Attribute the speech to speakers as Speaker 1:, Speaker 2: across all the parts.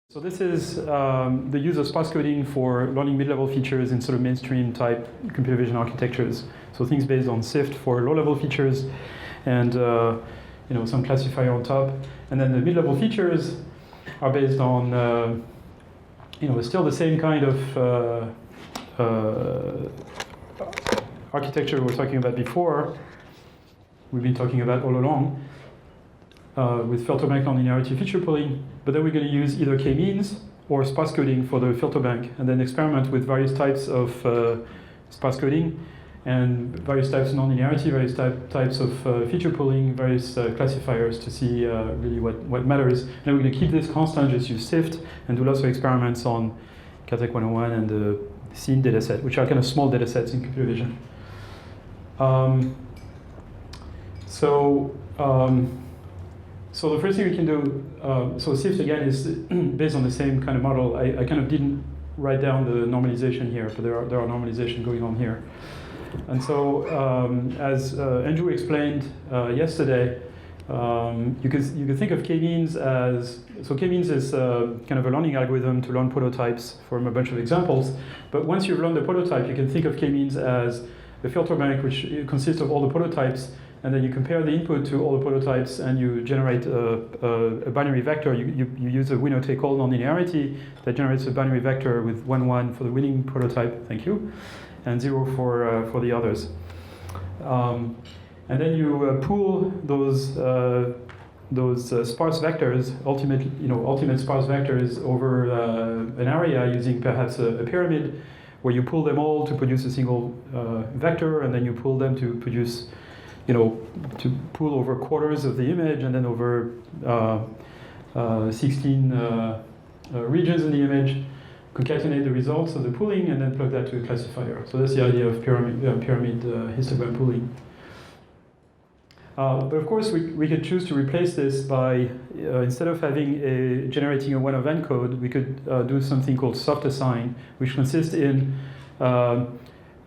Speaker 1: So this is the use of sparse coding for learning mid-level features in sort of mainstream type computer vision architectures. So things based on SIFT for low-level features, and some classifier on top. And then the mid-level features are based on still the same kind of architecture we were talking about before. We've been talking about all along. With filter bank nonlinearity feature pooling, but then we're going to use either k-means or sparse coding for the filter bank, and then experiment with various types of sparse coding and various types of nonlinearity, various types of feature pooling, various classifiers to see really what matters. And then we're going to keep this constant, just use SIFT, and do lots of experiments on Caltech 101 and the scene dataset, which are kind of small datasets in computer vision. So the first thing we can do, so SIFT again is based on the same kind of model. I kind of didn't write down the normalization here, but there are normalization going on here. And so as Andrew explained yesterday, you could think of k-means as, so k-means is kind of a learning algorithm to learn prototypes from a bunch of examples. But once you've learned the prototype, you can think of k-means as a filter bank which consists of all the prototypes, and then you compare the input to all the prototypes and you generate a binary vector. You use a winner-take-all nonlinearity that generates a binary vector with 1, 1 for the winning prototype, thank you, and 0 for the others. And then you pool those sparse vectors, ultimate sparse vectors over an area using perhaps a pyramid, where you pool them all to produce a single vector, and then you pool them to produce to pool over quarters of the image, and then over 16 regions in the image, concatenate the results of the pooling, and then plug that to a classifier. So that's the idea of pyramid histogram pooling. But of course, we could choose to replace this by, instead of generating a one-of-n code, we could do something called soft assign, which consists in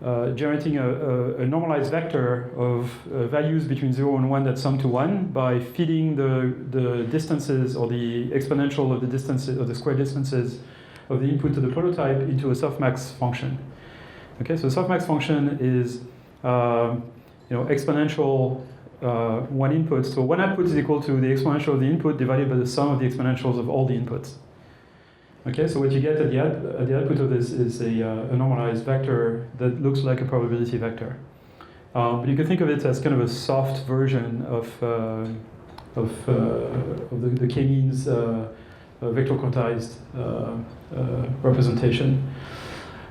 Speaker 1: generating a normalized vector of values between 0 and 1 that sum to 1 by feeding the distances or the exponential of the distances or the square distances of the input to the prototype into a softmax function. Okay, so softmax function is exponential one input. So one output is equal to the exponential of the input divided by the sum of the exponentials of all the inputs. Okay, so what you get at the output of this is a normalized vector that looks like a probability vector. But you can think of it as kind of a soft version of the k-means vector quantized representation.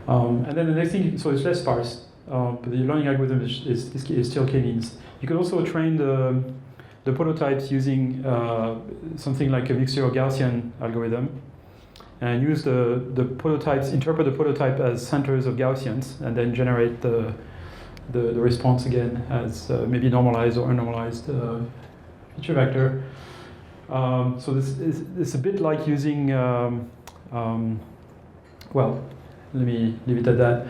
Speaker 1: And then the next thing, so it's less sparse, but the learning algorithm is still k-means. You can also train the prototypes using something like a mixture Gaussian algorithm, and use the prototypes, interpret the prototype as centers of Gaussians, and then generate the response again as maybe normalized or unnormalized feature vector. So it's a bit like using, well, let me leave it at that.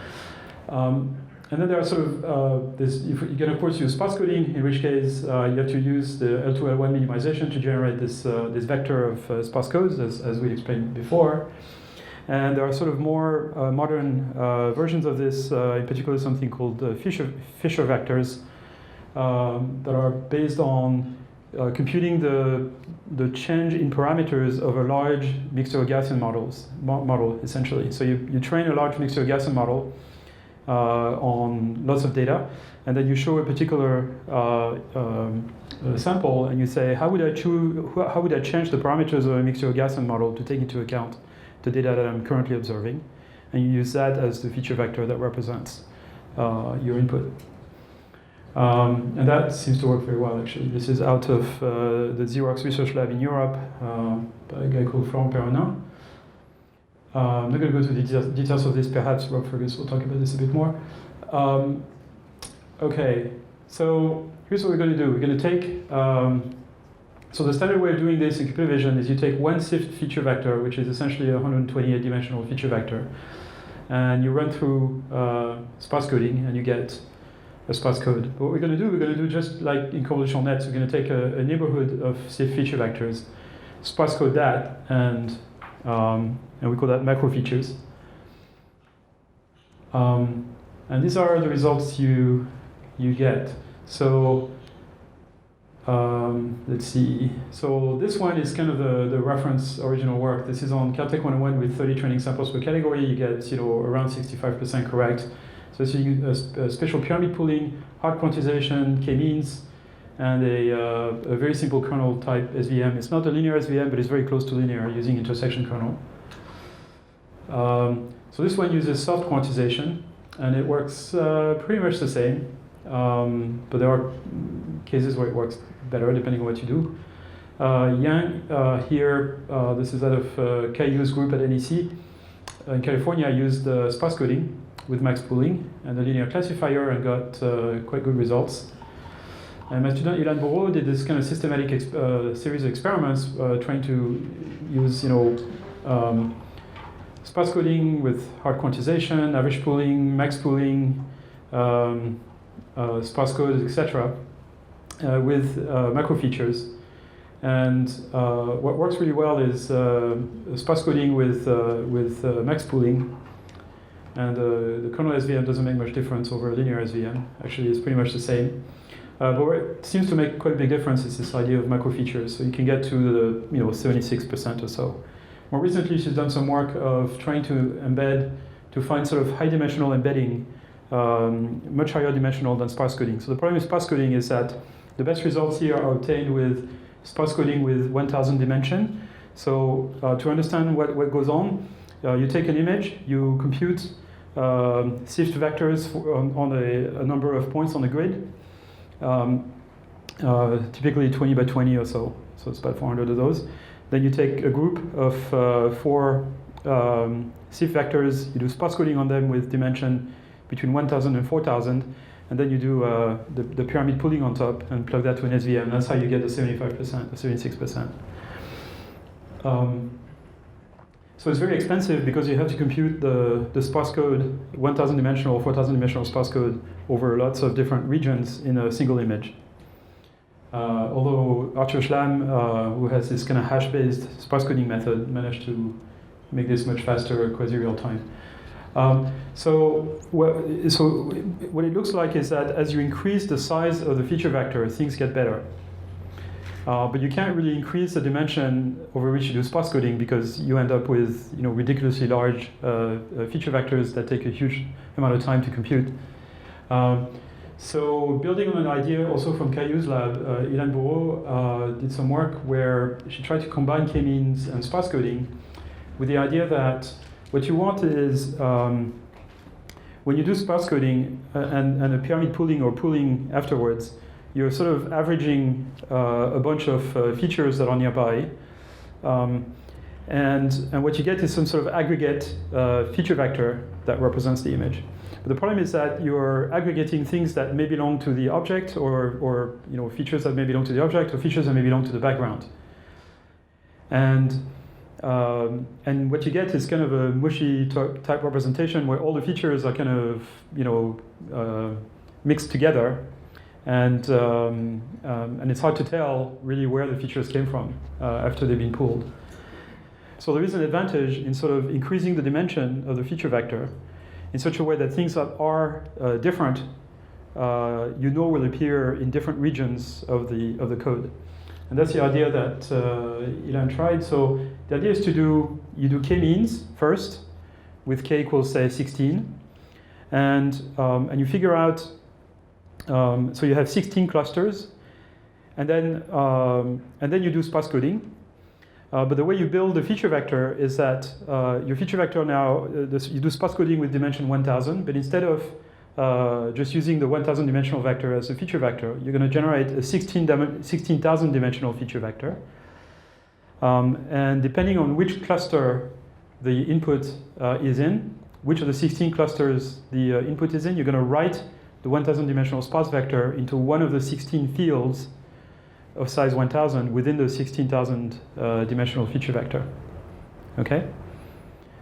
Speaker 1: And then there are sort of, you can of course use sparse coding, in which case you have to use the L2, L1 minimization to generate this vector of sparse codes, as we explained before. And there are sort of more modern versions of this, in particular something called Fisher vectors, that are based on computing the change in parameters of a large mixture Gaussian model, essentially. So you train a large mixture Gaussian model on lots of data, and then you show a particular sample, and you say, how would I change the parameters of a mixture Gaussian model to take into account the data that I'm currently observing, and you use that as the feature vector that represents your input. And that seems to work very well, actually. This is out of the Xerox Research Lab in Europe by a guy called Florent Perronin. I'm not going to go to the details of this. Perhaps Rob Fergus will talk about this a bit more. Okay, so here's what we're going to do. We're going to take, so the standard way of doing this in computer vision is you take one SIFT feature vector, which is essentially a 128-dimensional feature vector, and you run through sparse coding, and you get a sparse code. But what we're going to do just like in convolutional nets, we're going to take a neighborhood of SIFT feature vectors, sparse code that, and And we call that macro features. And these are the results you get. So let's see. So this one is kind of the reference original work. This is on Caltech 101 with 30 training samples per category. You get around 65% correct. So it's using a special pyramid pooling, hard quantization, k-means, and a very simple kernel type SVM. It's not a linear SVM, but it's very close to linear using intersection kernel. So this one uses soft quantization, and it works pretty much the same. But there are cases where it works better depending on what you do. Yang here, this is out of Caillou's group at NEC. In California, I used sparse coding with max pooling and a linear classifier and got quite good results. And my student Yann LeCun did this kind of systematic series of experiments trying to use sparse coding with hard quantization, average pooling, max pooling, sparse code, etc., with macro features. And what works really well is sparse coding with max pooling. And the kernel SVM doesn't make much difference over a linear SVM. Actually, it's pretty much the same. But where it seems to make quite a big difference is this idea of macro features. So you can get to the 76% or so. More recently, she's done some work of trying to embed, to find sort of high-dimensional embedding, much higher dimensional than sparse coding. So the problem with sparse coding is that the best results here are obtained with sparse coding with 1,000 dimension. So to understand what goes on, you take an image, you compute sift vectors on a number of points on the grid, typically 20 by 20 or so. So it's about 400 of those. Then you take a group of 4 sift vectors, you do sparse coding on them with dimension between 1,000 and 4,000, and then you do the pyramid pooling on top and plug that to an SVM. That's how you get the 75%, the 76%. So it's very expensive because you have to compute the sparse code, 1,000 dimensional, 4,000 dimensional sparse code over lots of different regions in a single image. Although Arthur Schlam, who has this kind of hash-based sparse coding method, managed to make this much faster, quasi-real time. So what it looks like is that as you increase the size of the feature vector, things get better. But you can't really increase the dimension over which you do sparse coding because you end up with ridiculously large feature vectors that take a huge amount of time to compute. So building on an idea also from Caillou's lab, Yann LeCun did some work where she tried to combine k-means and sparse coding with the idea that what you want is when you do sparse coding and a pyramid pooling or pooling afterwards, you're sort of averaging a bunch of features that are nearby. And what you get is some sort of aggregate feature vector that represents the image. But the problem is that you're aggregating things that may belong to the object or features that may belong to the object or features that may belong to the background. And what you get is kind of a mushy type representation where all the features are kind of mixed together. And it's hard to tell really where the features came from after they've been pooled. So there is an advantage in sort of increasing the dimension of the feature vector in such a way that things that are different, will appear in different regions of the code. And that's the idea that Yann tried. So the idea is you do k-means first with k equals say 16, and you figure out. So you have 16 clusters, and then you do sparse coding. But the way you build the feature vector is that your feature vector now, you do sparse coding with dimension 1,000, but instead of just using the 1,000 dimensional vector as a feature vector, you're going to generate a 16,000 dimensional feature vector. And depending on which cluster the input is in, which of the 16 clusters the input is in, you're going to write the 1,000 dimensional sparse vector into one of the 16 fields of size 1,000 within the 16,000 dimensional feature vector. Okay?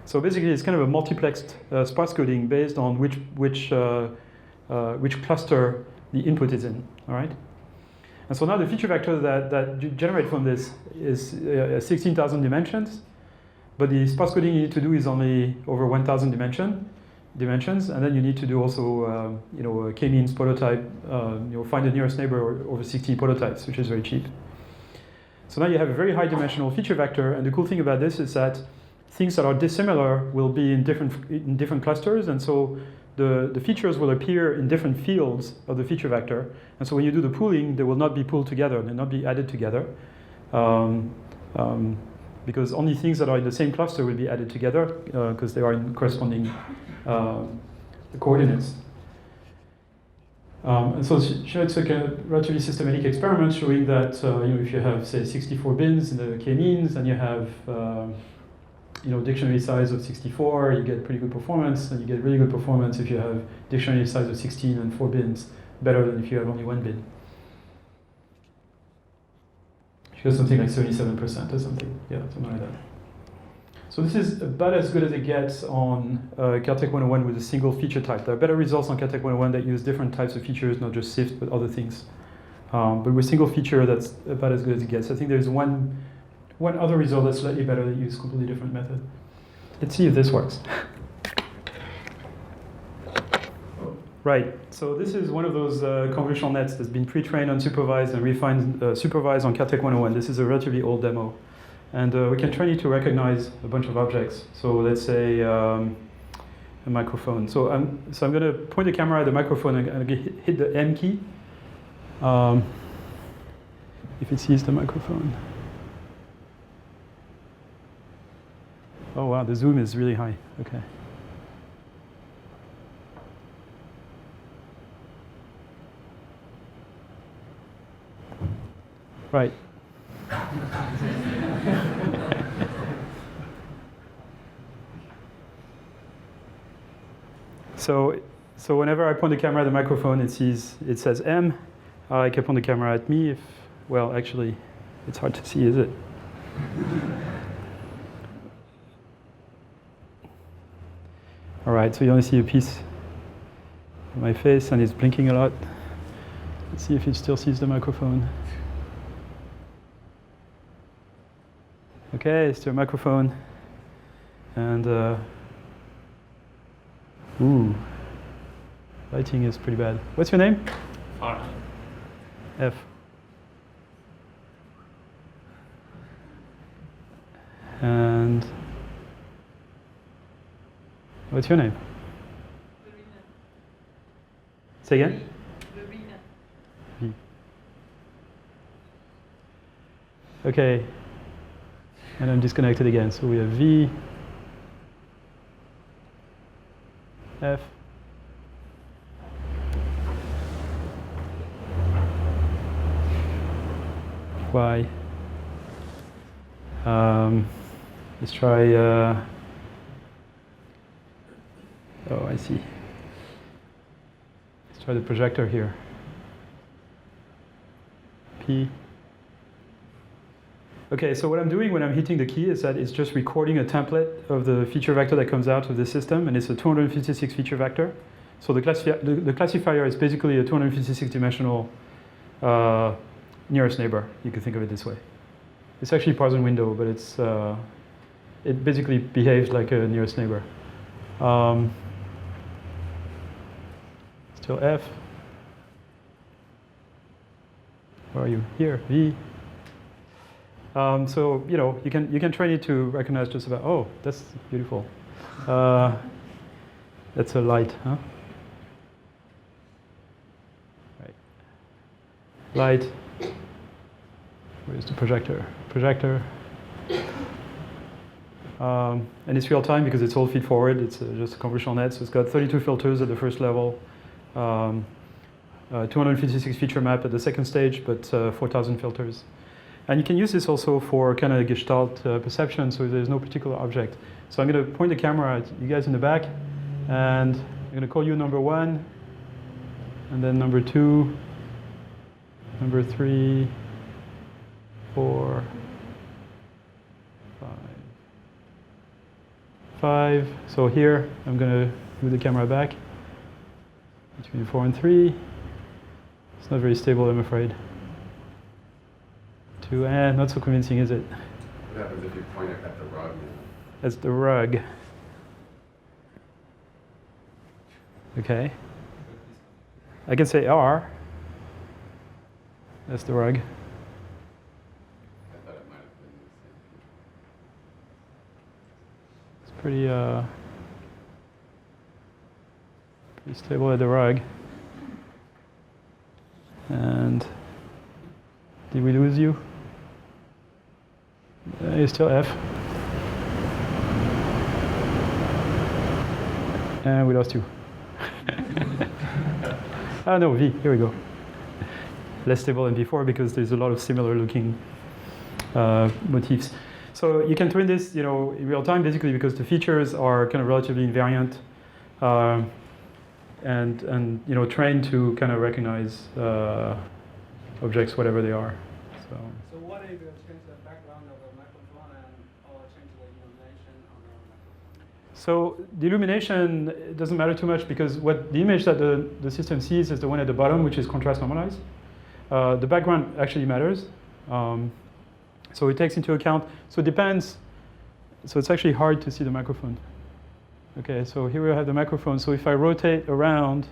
Speaker 1: So basically, it's kind of a multiplexed sparse coding based on which cluster the input is in. All right? And so now the feature vector that you generate from this is 16,000 dimensions. But the sparse coding you need to do is only over 1,000 dimensions, and then you need to do also, a k-means prototype, find the nearest neighbor over 16 prototypes, which is very cheap. So now you have a very high dimensional feature vector, and the cool thing about this is that things that are dissimilar will be in different clusters, and so the features will appear in different fields of the feature vector. And so when you do the pooling, they will not be pooled together, they'll not be added together. Because only things that are in the same cluster will be added together because they are in corresponding coordinates. And so it's like a relatively systematic experiment showing that if you have, say, 64 bins in the k-means and you have dictionary size of 64, you get pretty good performance, and you get really good performance if you have dictionary size of 16 and 4 bins, better than if you have only 1 bin. You get something like 77% or something, yeah, something like that. So this is about as good as it gets on Caltech 101 with a single feature type. There are better results on Caltech 101 that use different types of features, not just SIFT, but other things. But with single feature, that's about as good as it gets. I think there's one other result that's slightly better that uses a completely different method. Let's see if this works. Right, so this is one of those convolutional nets that's been pre-trained, unsupervised, and refined supervised on Caltech 101. This is a relatively old demo. And we can train it to recognize a bunch of objects. So let's say a microphone. So I'm going to point the camera at the microphone and I'm going to hit the M key. If it sees the microphone. Oh wow, the zoom is really high. Okay. Right. So whenever I point the camera at the microphone, it says M. I can point the camera at me. Well, actually, it's hard to see, is it? All right, so you only see a piece of my face, and it's blinking a lot. Let's see if it still sees the microphone. Okay, it's still a microphone. And, lighting is pretty bad. What's your name? F. And what's your name?
Speaker 2: Verena.
Speaker 1: Say again?
Speaker 2: Verena.
Speaker 1: V. Okay. And I'm disconnected again. So we have V, F, Y. Let's try, oh, I see. Let's try the projector here. P. Okay, so what I'm doing when I'm hitting the key is that it's just recording a template of the feature vector that comes out of the system, and it's a 256 feature vector. So the classifier is basically a 256 dimensional nearest neighbor. You could think of it this way. It's actually Parson window, but it basically behaves like a nearest neighbor. Still F. Where are you? Here, V. So you can train it to recognize just about. Oh, that's beautiful. That's a light, huh? Right. Light. Where's the projector? Projector. And it's real time because it's all feed forward. It's just a convolutional net. So it's got 32 filters at the first level, 256 feature map at the second stage, but 4,000 filters. And you can use this also for kind of gestalt perception, so there's no particular object. So I'm going to point the camera at you guys in the back, and I'm going to call you number 1, and then number 2, number 3, 4, 5. So here, I'm going to move the camera back between 4 and 3. It's not very stable, I'm afraid. 2, and not so convincing, is it?
Speaker 3: What happens if you point it at the rug?
Speaker 1: as the rug. Okay. I can say R. That's the rug.
Speaker 3: I thought it might have been the same.
Speaker 1: It's pretty stable at the rug. And did we lose you? You're still F. And we lost you. Ah no, V, here we go. Less stable than before because there's a lot of similar looking motifs. So you can twin this, in real time basically because the features are kind of relatively invariant and trained to kind of recognize objects, whatever they are.
Speaker 4: So what if you change the background of the microphone or change the illumination on the microphone?
Speaker 1: So the illumination doesn't matter too much because what the image that the system sees is the one at the bottom, which is contrast normalized. The background actually matters. So it takes into account, so it depends. So it's actually hard to see the microphone. Okay, so here we have the microphone. So if I rotate around,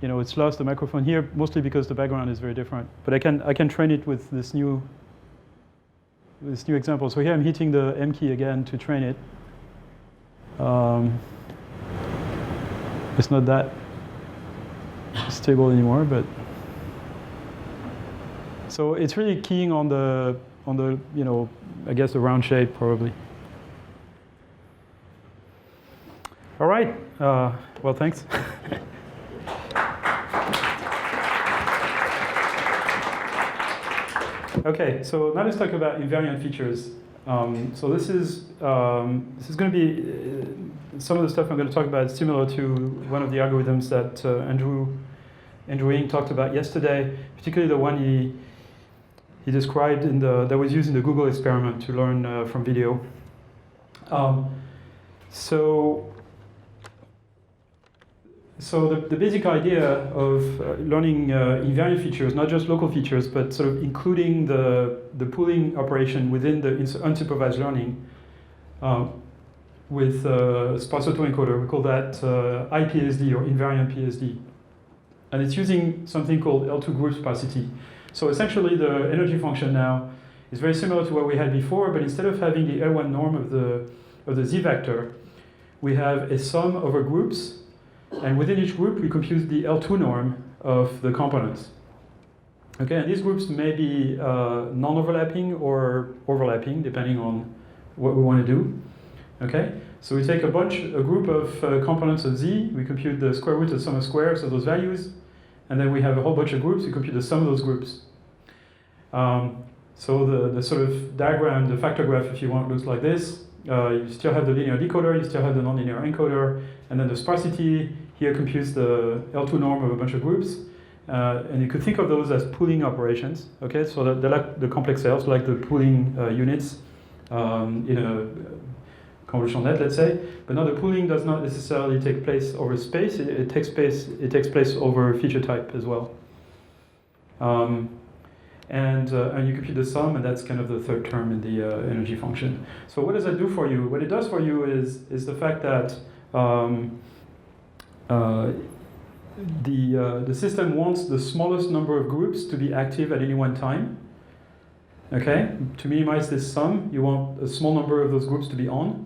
Speaker 1: it's lost the microphone here, mostly because the background is very different. But I can train it with this new example. So here I'm hitting the M key again to train it. It's not that stable anymore, but so it's really keying on the I guess the round shape probably. All right. Well, thanks. Okay, so now let's talk about invariant features. So this is going to be some of the stuff I'm going to talk about is similar to one of the algorithms that Andrew Ng talked about yesterday, particularly the one he described that was used in the Google experiment to learn from video. So the basic idea of learning invariant features, not just local features, but sort of including the pooling operation within the unsupervised learning with sparse autoencoder, we call that IPSD or invariant PSD. And it's using something called L2 group sparsity. So essentially the energy function now is very similar to what we had before, but instead of having the L1 norm of the Z vector, we have a sum over groups. And within each group, we compute the L2 norm of the components. Okay, and these groups may be non-overlapping or overlapping, depending on what we want to do. Okay, so we take a group of components of Z, we compute the square root of the sum of squares of those values, and then we have a whole bunch of groups, we compute the sum of those groups. So the sort of diagram, the factor graph, if you want, looks like this. You still have the linear decoder, you still have the nonlinear encoder, and then the sparsity here computes the L2 norm of a bunch of groups. And you could think of those as pooling operations. Okay, so they're like the complex cells, like the pooling units in a convolutional net, let's say. But now the pooling does not necessarily take place over space. It takes place over feature type as well. And you compute the sum, and that's kind of the third term in the energy function. So what does that do for you? What it does for you is the fact that the system wants the smallest number of groups to be active at any one time. Okay, to minimize this sum, you want a small number of those groups to be on.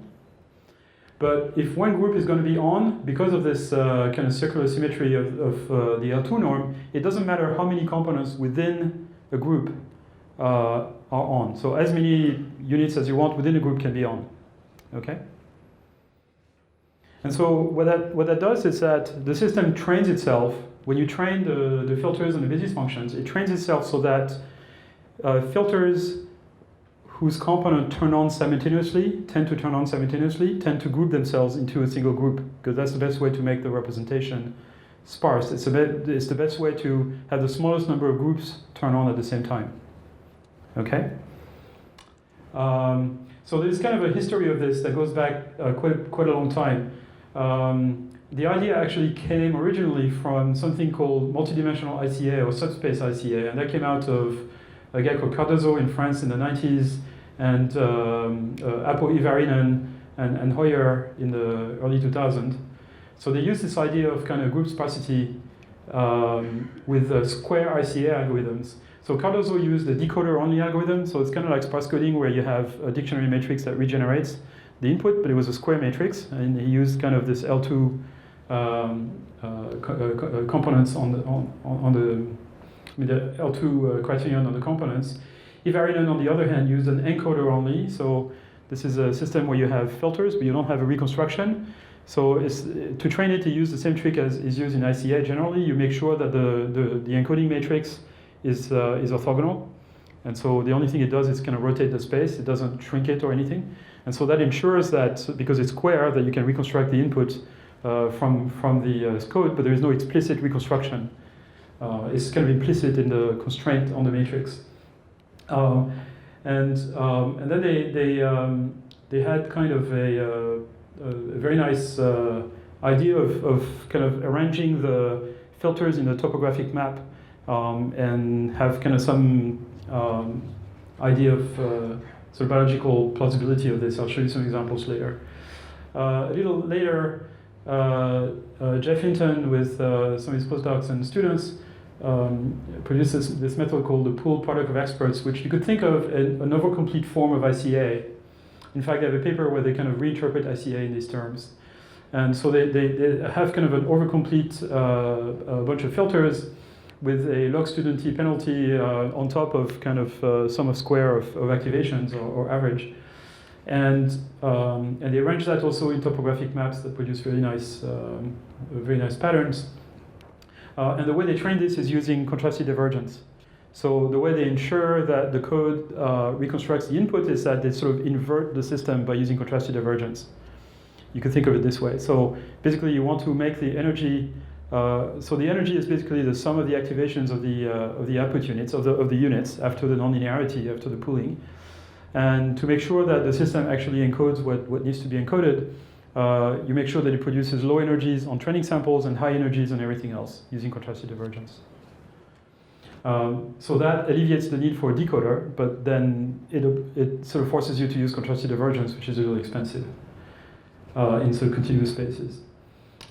Speaker 1: But if one group is going to be on, because of this kind of circular symmetry of the L2 norm, it doesn't matter how many components within a group are on. So as many units as you want within a group can be on. Okay? And so what that does is that the system trains itself. When you train the filters and the basis functions, it trains itself so that filters whose components turn on simultaneously, tend to turn on at the same time. Okay? So there's kind of a history of this that goes back quite a long time. The idea actually came originally from something called multidimensional ICA or subspace ICA, and that came out of a guy called Cardozo in France in the 90s, and Apo Ivarinen and Hoyer in the early 2000s. So they use this idea of kind of group sparsity with square ICA algorithms. So Cardozo used the decoder-only algorithm, so it's kind of like sparse coding where you have a dictionary matrix that regenerates the input, but it was a square matrix, and he used kind of this L2 components on the L2 criterion on the components. Ivarinen, on the other hand, used an encoder-only, so this is a system where you have filters, but you don't have a reconstruction. So to train it, you use the same trick as is used in ICA generally. You make sure that the encoding matrix is orthogonal. And so the only thing it does is kind of rotate the space. It doesn't shrink it or anything. And so that ensures that, because it's square, that you can reconstruct the input from the code, but there is no explicit reconstruction. It's kind of implicit in the constraint on the matrix. And then they had kind of a very nice idea of kind of arranging the filters in the topographic map and have kind of some idea of sort of biological plausibility of this. I'll show you some examples later. A little later, Jeff Hinton with some of his postdocs and students produces this method called the pooled product of experts, which you could think of an overcomplete form of ICA. In fact, they have a paper where they kind of reinterpret ICA in these terms. And so they have kind of an overcomplete bunch of filters with a log student t penalty on top of kind of sum of square of activations or average. And they arrange that also in topographic maps that produce very nice patterns. And the way they train this is using contrastive divergence. So the way they ensure that the code reconstructs the input is that they sort of invert the system by using contrastive divergence. You can think of it this way. So basically you want to make the energy, so the energy is basically the sum of the activations of the output units, of the units after the nonlinearity, after the pooling. And to make sure that the system actually encodes what needs to be encoded, you make sure that it produces low energies on training samples and high energies on everything else using contrastive divergence. So that alleviates the need for a decoder, but then it sort of forces you to use contrastive divergence, which is really expensive in sort of continuous spaces.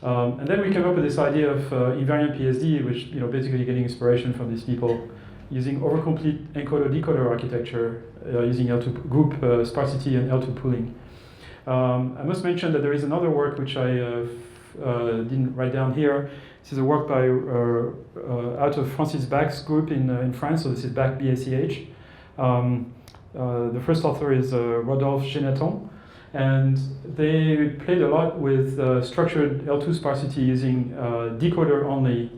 Speaker 1: And then we came up with this idea of invariant PSD, which basically getting inspiration from these people using overcomplete encoder-decoder architecture using L2 group sparsity and L2 pooling. I must mention that there is another work which I didn't write down here. This is a work by out of Francis Bach's group in France, so this is Bach BACH. The first author is Rodolphe Geneton, and they played a lot with structured L2 sparsity using decoder-only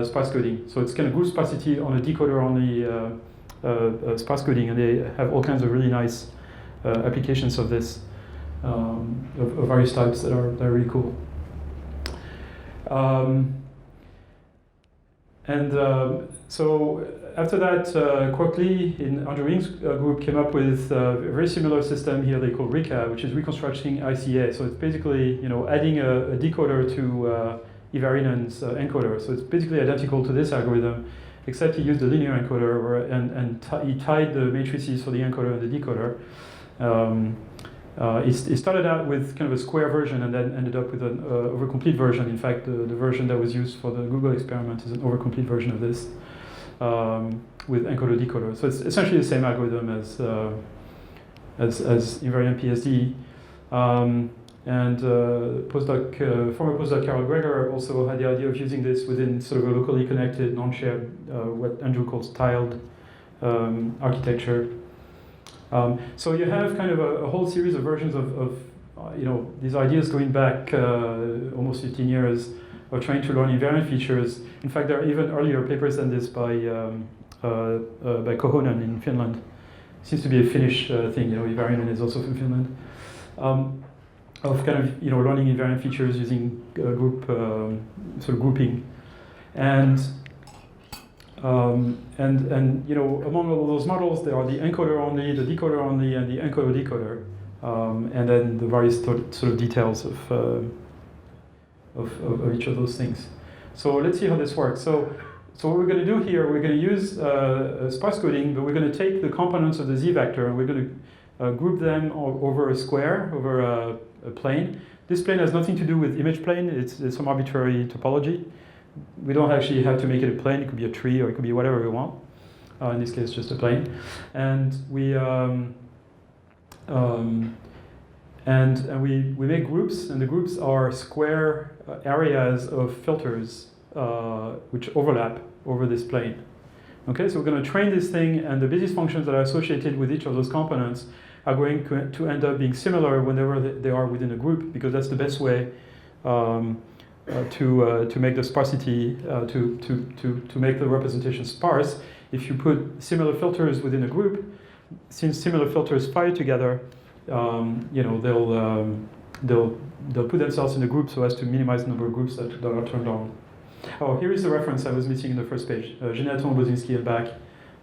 Speaker 1: sparse coding. So it's kind of group sparsity on a decoder-only sparse coding, and they have all kinds of really nice applications of this, of various types that are really cool. So after that, Kwok-Lee in Andrew Ng's group came up with a very similar system here they call RICA, which is reconstructing ICA. So it's basically adding a decoder to Ivarinen's encoder. So it's basically identical to this algorithm, except he used a linear encoder and he tied the matrices for the encoder and the decoder. It started out with kind of a square version and then ended up with an overcomplete version. In fact, the version that was used for the Google experiment is an overcomplete version of this with encoder-decoder. So it's essentially the same algorithm as invariant PSD. Former postdoc Carol Greger also had the idea of using this within sort of a locally connected, non-shared, what Andrew calls tiled architecture. So you have kind of a whole series of versions of these ideas going back almost 15 years of trying to learn invariant features. In fact, there are even earlier papers than this by Kohonen in Finland. Seems to be a Finnish thing. Ivarinen is also from Finland. Of kind of learning invariant features using group sort of grouping, and among all those models, there are the encoder only, the decoder only, and the encoder-decoder, and then the various sort of details of each of those things. So let's see how this works. So So what we're going to do here, we're going to use sparse coding, but we're going to take the components of the z vector and we're going to group them over a square, over a plane. This plane has nothing to do with image plane. It's some arbitrary topology. We don't actually have to make it a plane. It could be a tree or it could be whatever we want. In this case, just a plane. And we make groups, and the groups are square areas of filters which overlap over this plane. Okay, so we're going to train this thing, and the basis functions that are associated with each of those components are going to end up being similar whenever they are within a group, because that's the best way to make the sparsity, to make the representation sparse. If you put similar filters within a group, since similar filters fire together, they'll put themselves in a group so as to minimize the number of groups that are turned on. Oh, here is the reference I was missing in the first page. Geneton, Bozinski, and Bach.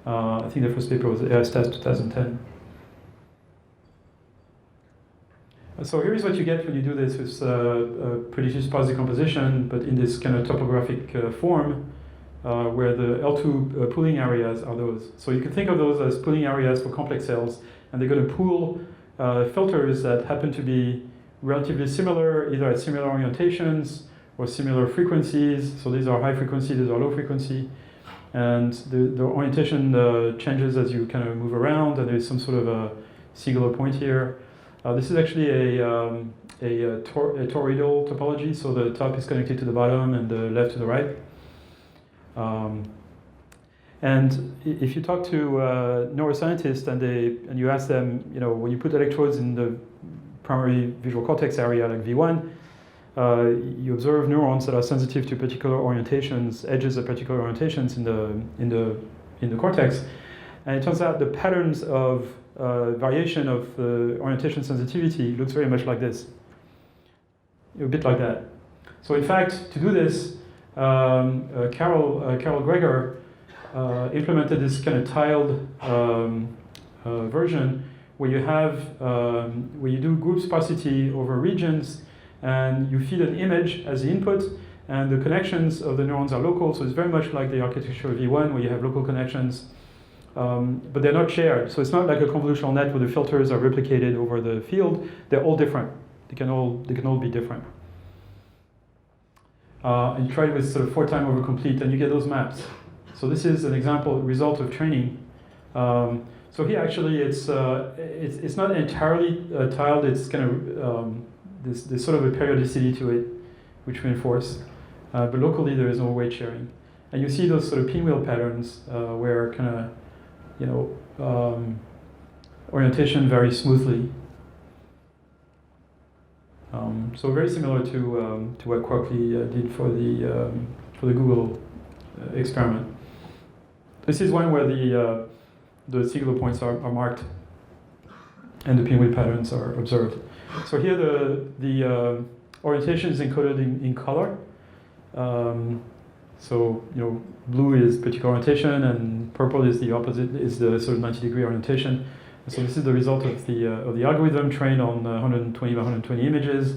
Speaker 1: I think the first paper was ASTAS 2010. So here is what you get when you do this with predictive sparse decomposition, but in this kind of topographic form, where the L2 pooling areas are those. So you can think of those as pooling areas for complex cells, and they're going to pool filters that happen to be relatively similar, either at similar orientations or similar frequencies. So these are high frequency, these are low frequency. And the orientation changes as you kind of move around, and there's some sort of a singular point here. This is actually a toroidal topology, so the top is connected to the bottom and the left to the right. And if you talk to neuroscientists and you ask them, when you put electrodes in the primary visual cortex area like V1, you observe neurons that are sensitive to particular orientations, edges of particular orientations in the cortex, and it turns out the patterns of variation of orientation sensitivity looks very much like this, a bit like that. So in fact, to do this, Carol Greger implemented this kind of tiled version where you do group sparsity over regions, and you feed an image as the input, and the connections of the neurons are local, so it's very much like the architecture of V1 where you have local connections, but they're not shared. So it's not like a convolutional net where the filters are replicated over the field. They're all different. They can all be different. And you try it with sort of 4-time over complete, and you get those maps. So this is an result of training. So here actually it's not entirely tiled. It's kind of there's sort of a periodicity to it, which we enforce. But locally there is no weight sharing, and you see those sort of pinwheel patterns where kind of orientation varies smoothly. So very similar to what Quarkley did for the Google experiment. This is one where the singular points are marked and the pinwheel patterns are observed. So here the orientation is encoded in color. So blue is particular orientation, and purple is the opposite, is the sort of 90-degree orientation. So this is the result of the algorithm trained on 120 by 120 images,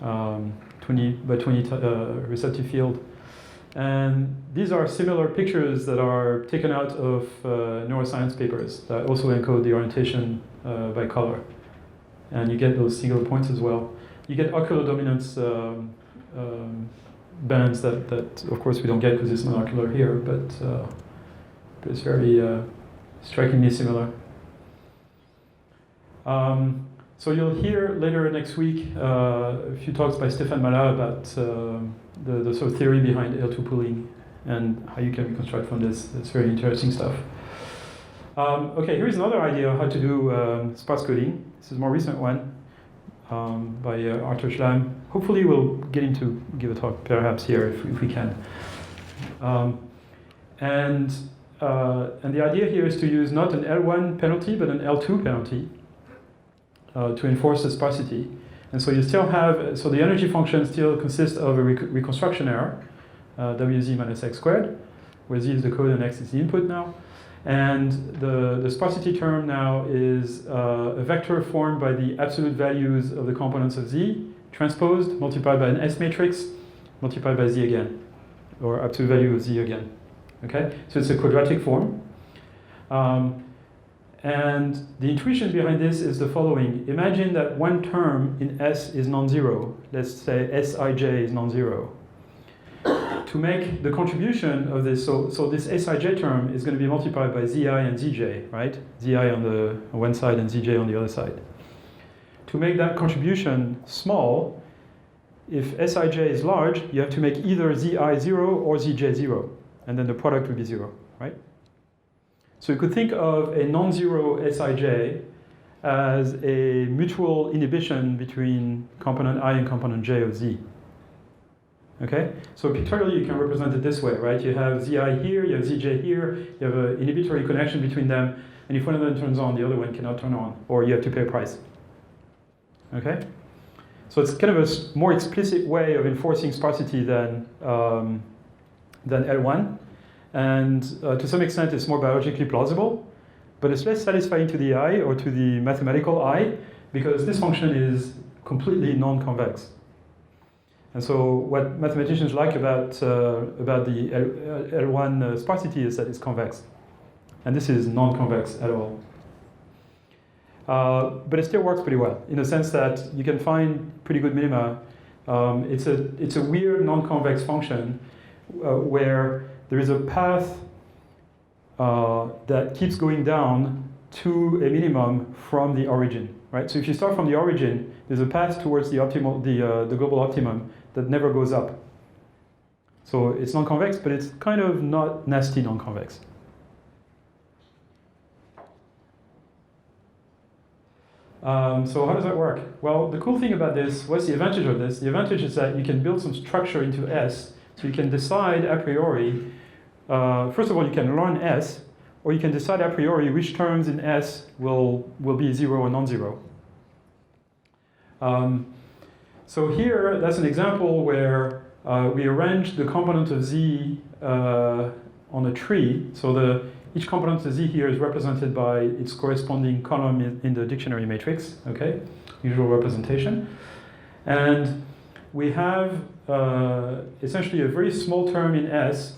Speaker 1: 20 by 20 receptive field. And these are similar pictures that are taken out of neuroscience papers that also encode the orientation by color. And you get those singular points as well. You get ocular dominance bands that of course we don't get because it's monocular here, but it's very strikingly similar. So you'll hear later next week a few talks by Stéphane Mallat about the sort of theory behind L2 pooling and how you can reconstruct from this. It's very interesting stuff. Okay, here's another idea of how to do sparse coding. This is a more recent one by Arthur Schlam. Hopefully we'll get him to give a talk perhaps here if we can. And the idea here is to use not an L1 penalty but an L2 penalty to enforce the sparsity. And so you still have, so the energy function still consists of a reconstruction error, WZ minus x squared, where z is the code and x is the input now. And the sparsity term now is a vector formed by the absolute values of the components of z, transposed, multiplied by an S matrix, multiplied by z again. or up to the value of z again. Okay, so it's a quadratic form. And the intuition behind this is the following. Imagine that one term in S is non-zero. Let's say Sij is non-zero. To make the contribution of this, so this Sij term is going to be multiplied by Zi and Zj, right? Zi on the one side and Zj on the other side. To make that contribution small, if Sij is large, you have to make either Zi 0 or Zj 0, and then the product will be 0, right? So you could think of a non-zero Sij as a mutual inhibition between component I and component j of Z. Okay? So pictorially you can represent it this way, right? You have Zi here, you have Zj here, you have an inhibitory connection between them, and if one of them turns on, the other one cannot turn on, or you have to pay a price. Okay? So it's kind of a more explicit way of enforcing sparsity than L1. And to some extent it's more biologically plausible, but it's less satisfying to the eye or to the mathematical eye because this function is completely non-convex. And so what mathematicians like about the L1 sparsity is that it's convex. And this is non-convex at all. But it still works pretty well in the sense that you can find pretty good minima. It's a weird non-convex function where there is a path that keeps going down to a minimum from the origin, right? So if you start from the origin, there's a path towards the optimal, the global optimum that never goes up. So it's non-convex, but it's kind of not nasty non-convex. So how does that work? Well, the cool thing about this, what's the advantage of this? The advantage is that you can build some structure into S, so you can decide a priori. First of all, you can learn S, or you can decide a priori which terms in S will be 0 or non-zero. So here, that's an example where we arrange the component of Z on a tree. So each component of Z here is represented by its corresponding column in the dictionary matrix, okay? Usual representation. And we have essentially a very small term in S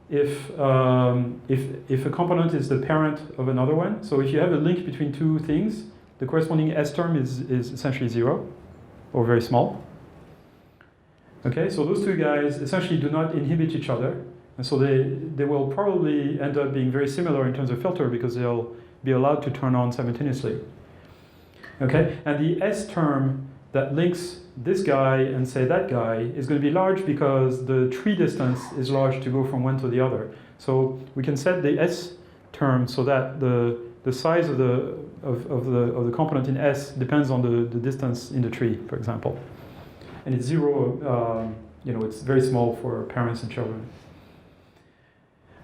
Speaker 1: if a component is the parent of another one. So if you have a link between two things, the corresponding S term is essentially 0, or very small. Okay, so those two guys essentially do not inhibit each other, and so they will probably end up being very similar in terms of filter because they'll be allowed to turn on simultaneously. Okay, and the S term that links this guy and say that guy is going to be large because the tree distance is large to go from one to the other. So we can set the S term so that the size of the component in S depends on the distance in the tree, for example. And it's 0, it's very small for parents and children.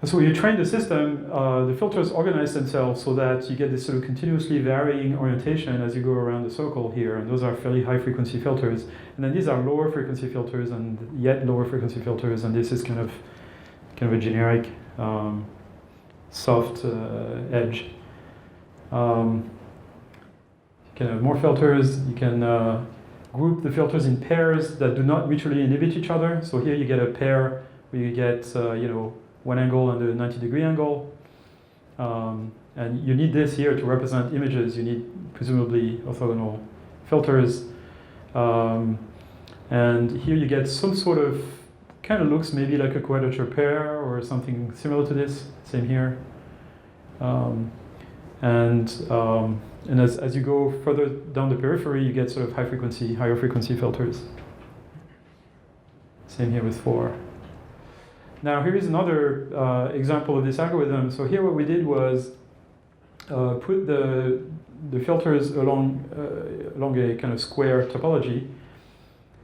Speaker 1: And so when you train the system, the filters organize themselves so that you get this sort of continuously varying orientation as you go around the circle here, and those are fairly high frequency filters. And then these are lower frequency filters and yet lower frequency filters, and this is kind of a generic soft edge. You can have more filters. You can group the filters in pairs that do not mutually inhibit each other. So here you get a pair where you get one angle and a 90-degree angle. And you need this here to represent images. You need presumably orthogonal filters. And here you get some sort of, kind of looks maybe like a quadrature pair or something similar to this. Same here. And as you go further down the periphery, you get sort of higher frequency filters. Same here with 4. Now here is another example of this algorithm. So here what we did was put the filters along a kind of square topology,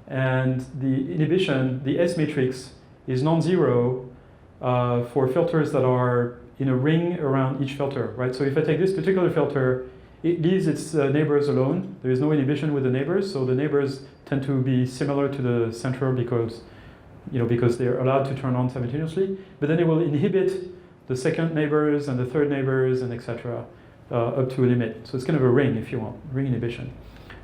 Speaker 1: and the inhibition, the S matrix, is non-zero for filters that are in a ring around each filter, right? So if I take this particular filter, it leaves its neighbors alone. There is no inhibition with the neighbors, so the neighbors tend to be similar to the center because they're allowed to turn on simultaneously. But then it will inhibit the second neighbors and the third neighbors and etc. Up to a limit. So it's kind of a ring, if you want, ring inhibition.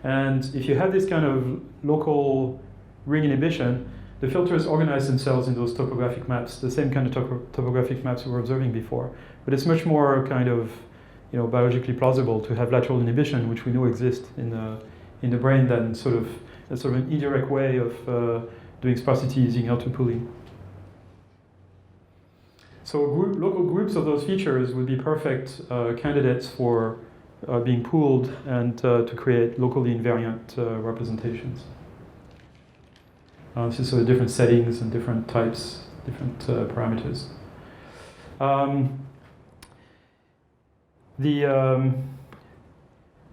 Speaker 1: And if you have this kind of local ring inhibition, the filters organize themselves in those topographic maps, the same kind of topographic maps we were observing before. But it's much more kind of, biologically plausible to have lateral inhibition, which we know exists in the brain, than sort of an indirect way of doing sparsity using L2 pooling. So local groups of those features would be perfect candidates for being pooled and to create locally invariant representations. This is sort of different settings and different types, different parameters.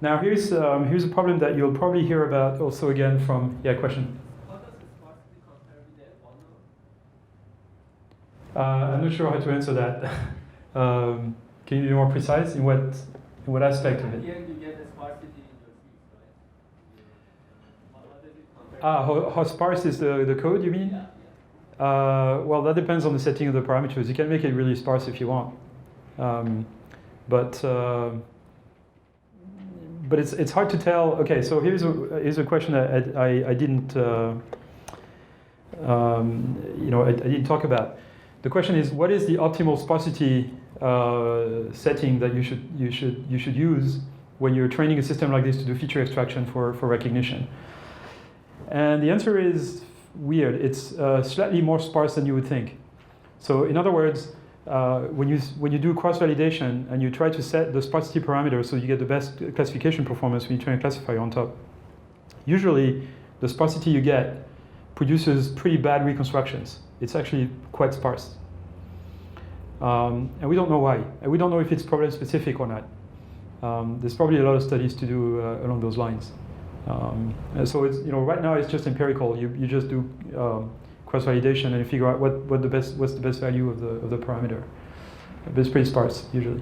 Speaker 1: Now here's a problem that you'll probably hear about also again from question.
Speaker 4: How does the sparsity compare with the L1?
Speaker 1: I'm not sure how to answer that. Can you be more precise in what aspect of it?
Speaker 4: Here you get the sparsity in your feeds, right? How does it compare?
Speaker 1: How sparse is the code, you mean?
Speaker 4: Yeah.
Speaker 1: Well, that depends on the setting of the parameters. You can make it really sparse if you want. But it's hard to tell. Okay, so here's a question that I didn't I didn't talk about. The question is, what is the optimal sparsity setting that you should use when you're training a system like this to do feature extraction for recognition? And the answer is weird. It's slightly more sparse than you would think. So in other words, when you do cross-validation and you try to set the sparsity parameter so you get the best classification performance when you train a classifier on top, usually the sparsity you get produces pretty bad reconstructions. It's actually quite sparse. And we don't know why. And we don't know if it's problem specific or not. There's probably a lot of studies to do along those lines. And so it's, right now it's just empirical. You just do cross-validation and you figure out what's the best value of the parameter. But it's pretty sparse usually.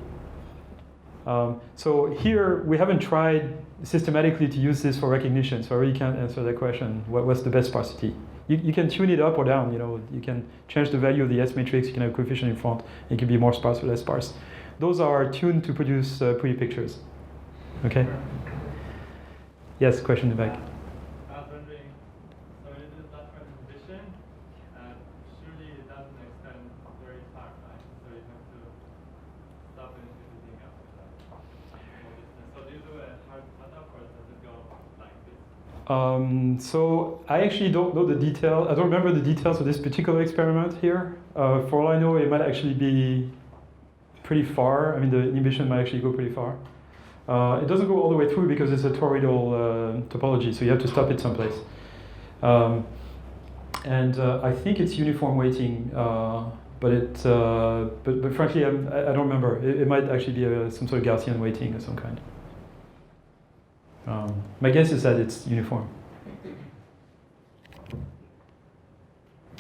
Speaker 1: So here we haven't tried systematically to use this for recognition, so I really can't answer that question. What's the best sparsity? You can tune it up or down. You can change the value of the S matrix. You can have a coefficient in front. It can be more sparse or less sparse. Those are tuned to produce pretty pictures. Okay. Yes, question in the back.
Speaker 3: I was wondering, so it is lateral inhibition, and surely it doesn't extend very far, right? So you have to stop inhibiting after that. So do you do a hard cutoff, or does it go like this?
Speaker 1: So I actually don't know the detail. I don't remember the details of this particular experiment here. For all I know, it might actually be pretty far. I mean, the inhibition might actually go pretty far. It doesn't go all the way through because it's a toroidal topology, so you have to stop it someplace. And I think it's uniform weighting, but frankly, I don't remember. It might actually be some sort of Gaussian weighting of some kind. My guess is that it's uniform.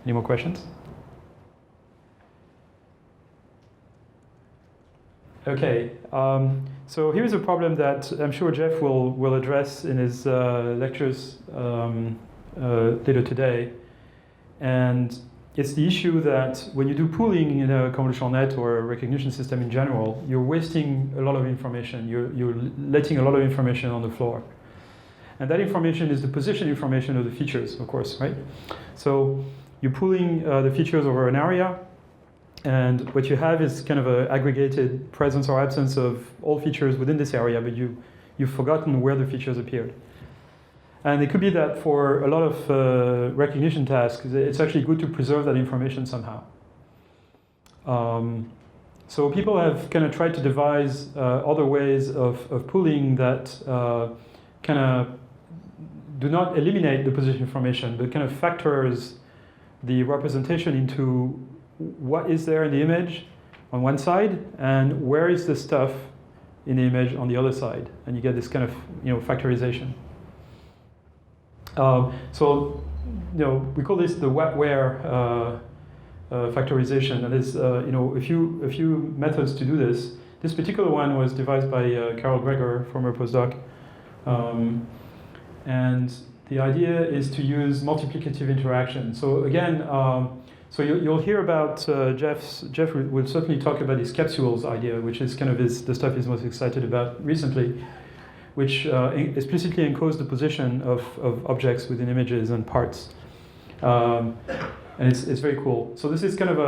Speaker 1: Any more questions? Okay, so here's a problem that I'm sure Jeff will address in his lectures later today. And it's the issue that when you do pooling in a convolutional net or a recognition system in general, you're wasting a lot of information. You're letting a lot of information on the floor. And that information is the position information of the features, of course, right? So you're pooling the features over an area, and what you have is kind of an aggregated presence or absence of all features within this area, but you've forgotten where the features appeared. And it could be that for a lot of recognition tasks, it's actually good to preserve that information somehow. So people have kind of tried to devise other ways of pooling that kind of do not eliminate the position information, but kind of factors the representation into what is there in the image on one side and where is the stuff in the image on the other side, and you get this kind of factorization. So we call this the what-where factorization, and there's a few methods to do this. This particular one was devised by Carol Greger, former postdoc, and the idea is to use multiplicative interaction. So again. So you'll hear about Jeff will certainly talk about his capsules idea, which is kind of the stuff he's most excited about recently, which explicitly encodes the position of objects within images and parts. And it's very cool. So this is kind of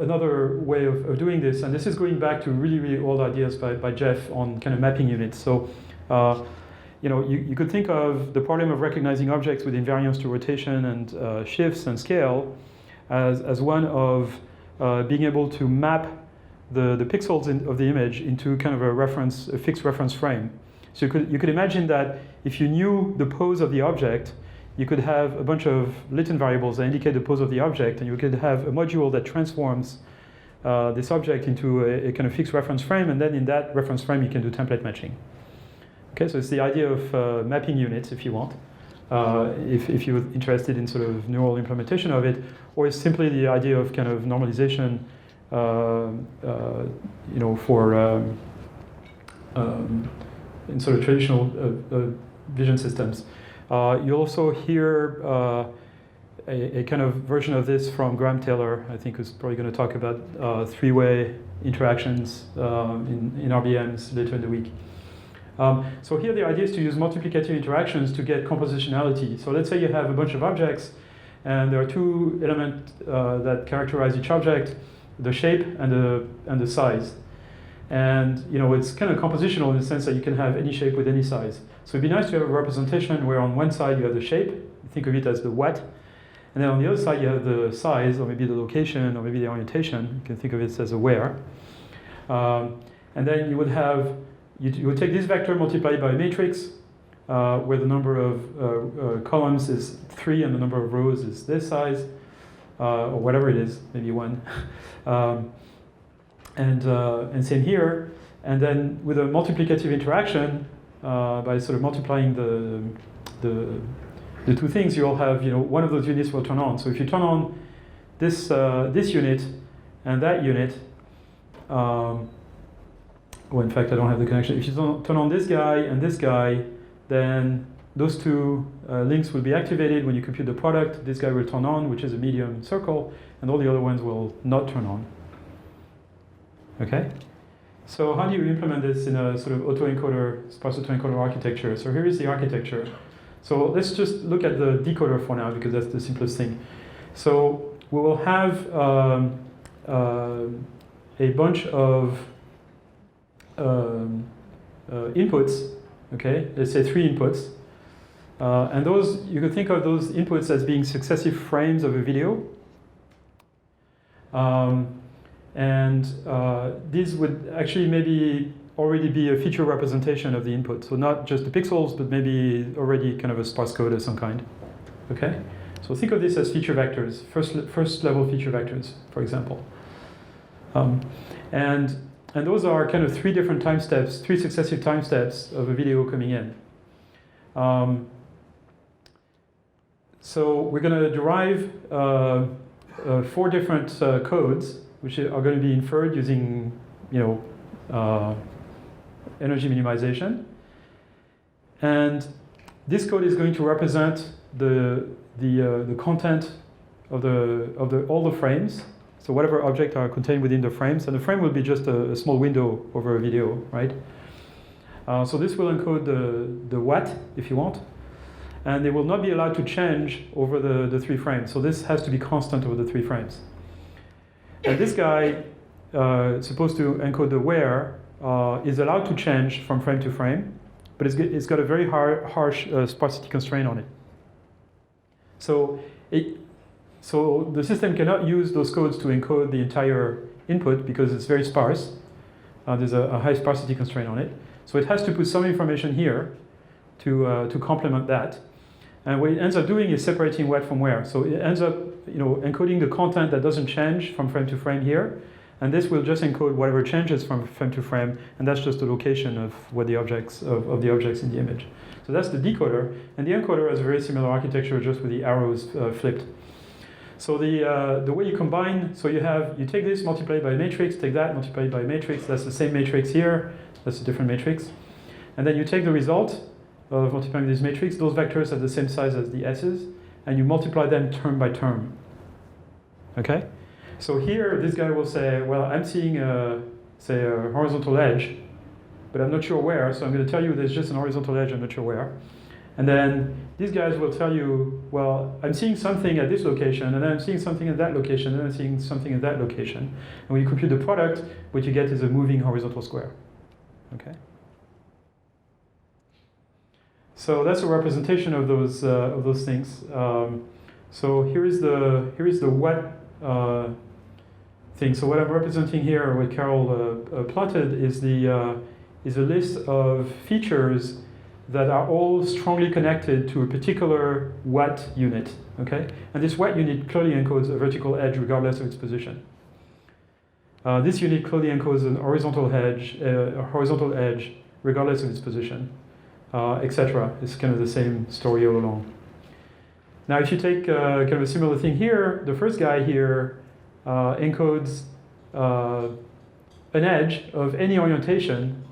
Speaker 1: another way of doing this, and this is going back to really, really old ideas by Jeff on kind of mapping units. So you could think of the problem of recognizing objects with invariance to rotation and shifts and scale as one of being able to map the pixels of the image into kind of a fixed reference frame. So you could imagine that if you knew the pose of the object, you could have a bunch of latent variables that indicate the pose of the object, and you could have a module that transforms this object into a kind of fixed reference frame, and then in that reference frame you can do template matching. Okay, so it's the idea of mapping units, if you want, if you're interested in sort of neural implementation of it, or it's simply the idea of kind of normalization, for in sort of traditional vision systems. You'll also hear a kind of version of this from Graham Taylor, I think, who's probably going to talk about three-way interactions in RBMs later in the week. So here the idea is to use multiplicative interactions to get compositionality. So let's say you have a bunch of objects, and there are two elements that characterize each object, the shape and the size. And it's kind of compositional in the sense that you can have any shape with any size. So it'd be nice to have a representation where on one side you have the shape, think of it as the what, and then on the other side you have the size, or maybe the location, or maybe the orientation. You can think of it as a where. And then you would have, you would take this vector multiplied by a matrix, where the number of columns is 3 and the number of rows is this size, or whatever it is, maybe 1. And same here. And then with a multiplicative interaction, by sort of multiplying the two things, you'll have one of those units will turn on. So if you turn on this unit and that unit, well, in fact I don't have the connection. If you turn on this guy and this guy, then those two links will be activated when you compute the product. This guy will turn on, which is a medium circle, and all the other ones will not turn on. Okay? So how do you implement this in a sort of autoencoder, sparse autoencoder architecture? So here is the architecture. So let's just look at the decoder for now, because that's the simplest thing. So we will have a bunch of inputs, okay? Let's say 3 inputs. And those, you could think of those inputs as being successive frames of a video. And these would actually maybe already be a feature representation of the input. So not just the pixels, but maybe already kind of a sparse code of some kind. Okay? So think of this as feature vectors, first level feature vectors, for example. And those are kind of 3 different time steps, 3 successive time steps of a video coming in. So we're going to derive 4 different codes, which are going to be inferred using, energy minimization. And this code is going to represent the content of all the frames. So whatever objects are contained within the frames, and the frame will be just a small window over a video, right? So this will encode the what, if you want, and they will not be allowed to change over the 3 frames. So this has to be constant over the 3 frames. And this guy, supposed to encode the where, is allowed to change from frame to frame, but it's got a very harsh sparsity constraint on it. So the system cannot use those codes to encode the entire input because it's very sparse. There's a high sparsity constraint on it. So it has to put some information here to complement that. And what it ends up doing is separating what from where. So it ends up encoding the content that doesn't change from frame to frame here. And this will just encode whatever changes from frame to frame, and that's just the location of what the objects of the objects in the image. So that's the decoder, and the encoder has a very similar architecture, just with the arrows flipped. So the way you combine, so you take this, multiply it by a matrix, take that, multiply it by a matrix. That's the same matrix here. That's a different matrix, and then you take the result of multiplying this matrix. Those vectors are the same size as the s's, and you multiply them term by term. Okay. So here, this guy will say, well, I'm seeing, say, a horizontal edge, but I'm not sure where, so I'm going to tell you there's just an horizontal edge, I'm not sure where. And then these guys will tell you, well, I'm seeing something at this location, and then I'm seeing something at that location, and then I'm seeing something at that location. And when you compute the product, what you get is a moving horizontal square. Okay. So that's a representation of those things. So here is the what thing. So what I'm representing here, or what Carol plotted, is a list of features that are all strongly connected to a particular watt unit. Okay, and this watt unit clearly encodes a vertical edge regardless of its position. This unit clearly encodes an horizontal edge regardless of its position, etc. It's kind of the same story all along. Now, if you take kind of a similar thing here, the first guy here encodes an edge of any orientation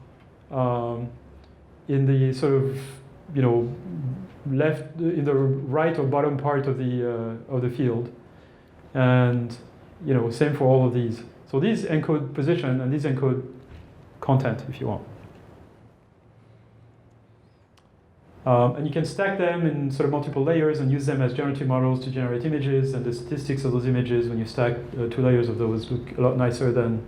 Speaker 1: in the sort of, left, in the right or bottom part of the field, and same for all of these. So these encode position and these encode content, if you want. And you can stack them in sort of multiple layers and use them as generative models to generate images, and the statistics of those images when you stack 2 layers of those look a lot nicer than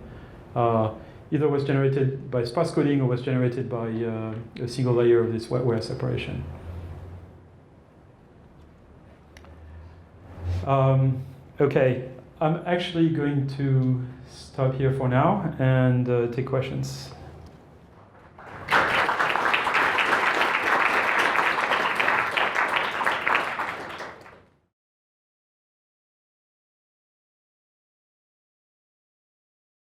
Speaker 1: either was generated by sparse coding or was generated by a single layer of this wetware separation. Okay, I'm actually going to stop here for now and take questions.